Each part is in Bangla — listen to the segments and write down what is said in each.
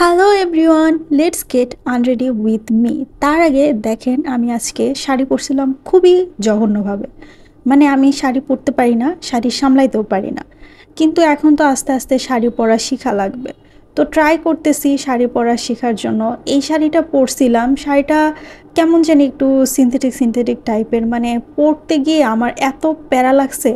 Hello everyone, let's get unready with me. তার আগে দেখেন, আমি আজকে শাড়ি পরছিলাম খুবই জঘন্যভাবে। মানে আমি শাড়ি পরতে পারি না, শাড়ি সামলাইতেও পারি না। কিন্তু এখন তো আস্তে আস্তে শাড়ি পরা শেখা লাগবে। তো ট্রাই করতেছি শাড়ি পরা শেখার জন্য। এই শাড়িটা পরছিলাম, শাড়িটা কেমন জানি একটু সিনথেটিক সিনথেটিক টাইপের, মানে পরতে গিয়ে আমার এত প্যারা লাগছে।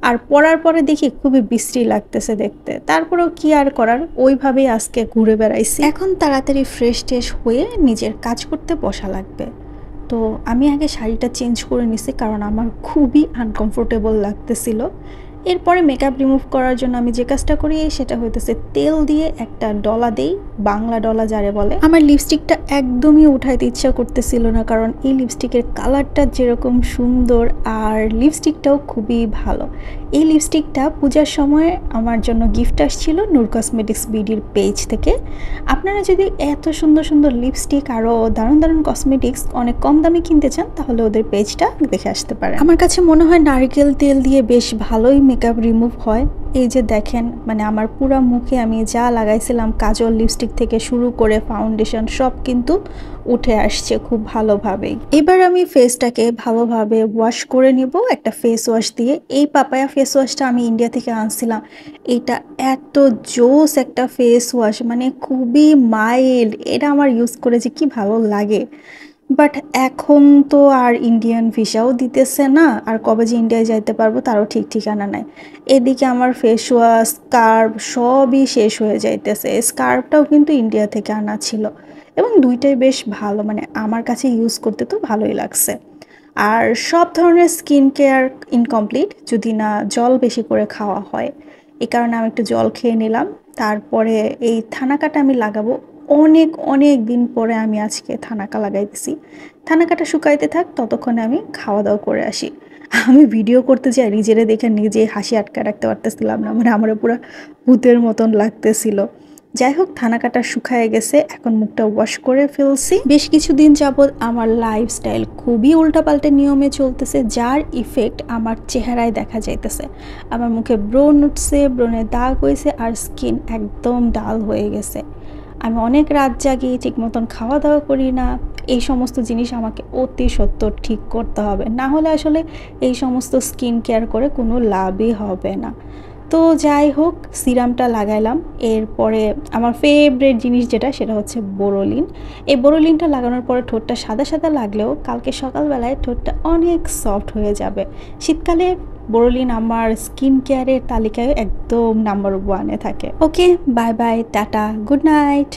আর পরার পরে দেখি খুবই বিশ্রী লাগতেছে দেখতে। তারপরেও কি আর করার, ওইভাবেই আজকে ঘুরে বেড়াইছি। এখন তাড়াতাড়ি ফ্রেশ ট্রেশ হয়ে নিজের কাজ করতে বসা লাগবে। তো আমি আগে শাড়িটা চেঞ্জ করে নিছি, কারণ আমার খুবই আনকমফোর্টেবল লাগতেছিল। এরপরে মেকআপ রিমুভ করার জন্য আমি যে কাজটা করি সেটা হইতেছে তেল দিয়ে একটা ডলা দেই, বাংলা ডলা যারে বলে। আমার লিপস্টিকটা একদমই উঠাইতে ইচ্ছা করতেছিল না, কারণ এই লিপস্টিকের কালারটা যেরকম সুন্দর আর লিপস্টিকটাও খুবই ভালো। এই লিপস্টিকটা পূজার সময় আমার জন্য গিফট আসছিল নূর কসমেটিক্স বিডির পেজ থেকে। আপনারা যদি এত সুন্দর সুন্দর লিপস্টিক আরও দারুণ দারুণ কসমেটিক্স অনেক কম দামে কিনতে চান, তাহলে ওদের পেজটা দেখে আসতে পারেন। আমার কাছে মনে হয় নারকেল তেল দিয়ে বেশ ভালোই মেকআপ রিমুভ হয়। এই যে দেখেন, মানে আমার পুরো মুখে আমি যা লাগাইছিলাম, কাজল লিপস্টিক থেকে শুরু করে ফাউন্ডেশন, সব কিন্তু উঠে আসছে খুব ভালোভাবেই। এবার আমি ফেসটাকে ভালোভাবে ওয়াশ করে নিব একটা ফেস ওয়াশ দিয়ে। এই পাপায়া ফেস ওয়াশটা আমি ইন্ডিয়া থেকে আনছিলাম। এটা এত জোস একটা ফেস ওয়াশ, মানে খুবই মাইল্ড। এটা আমার ইউজ করে যে কি ভালো লাগে। বাট এখন তো আর ইন্ডিয়ান ভিসাও দিতেছে না, আর কবে যে ইন্ডিয়ায় যাইতে পারবো তারও ঠিক ঠিকানা নাই। এদিকে আমার ফেস ওয়াশ, স্কার্ফ সবই শেষ হয়ে যাইতেছে। স্কার্ফটাও কিন্তু ইন্ডিয়া থেকে আনা ছিল, এবং দুইটাই বেশ ভালো, মানে আমার কাছে ইউজ করতে তো ভালোই লাগছে। আর সব ধরনের স্কিন কেয়ার ইনকমপ্লিট যদি না জল বেশি করে খাওয়া হয়। এই কারণে আমি একটু জল খেয়ে নিলাম। তারপরে এই থানাকাটা আমি লাগাবো। অনেক অনেক দিন পরে আমি আজকে থানাকা লাগাইতেছি। থানাকাটা শুকাইতে থাক, ততক্ষণে আমি খাওয়া দাওয়া করে আসি। আমি ভিডিও করতে যাই, নিজেরে দেখে নিজে হাসি আটকা রাখতে পারতেছিলাম না, মানে আমার পুরো ভূতের মতন লাগতেছিল। যাই হোক, থানাকাটা শুকায় গেছে, এখন মুখটা ওয়াশ করে ফেলছি। বেশ কিছুদিন যাবৎ আমার লাইফস্টাইল খুবই উল্টাপাল্টা নিয়মে চলতেছে, যার ইফেক্ট আমার চেহারায় দেখা যাইতেছে। আমার মুখে ব্রণ উঠছে, ব্রণে দাগ হয়েছে, আর স্কিন একদম ডাল হয়ে গেছে। আমি অনেক রাত জাগি, ঠিক মতন খাওয়া দাওয়া করি না। এই সমস্ত জিনিস আমাকে অতি সত্বর ঠিক করতে হবে, না হলে আসলে এই সমস্ত স্কিন কেয়ার করে কোনো লাভই হবে না। তো যাই হোক, সিরামটা লাগাইলাম। এরপরে আমার ফেভারিট জিনিস যেটা, সেটা হচ্ছে বোরোলিন। এই বোরোলিনটা লাগানোর পরে ঠোঁটটা সাদা সাদা লাগলেও কালকে সকালবেলায় ঠোঁটটা অনেক সফট হয়ে যাবে। শীতকালে বোরোলিন আমার স্কিন কেয়ারের তালিকায় একদম নাম্বার ওয়ানে থাকে। Okay, bye bye, tata, good night.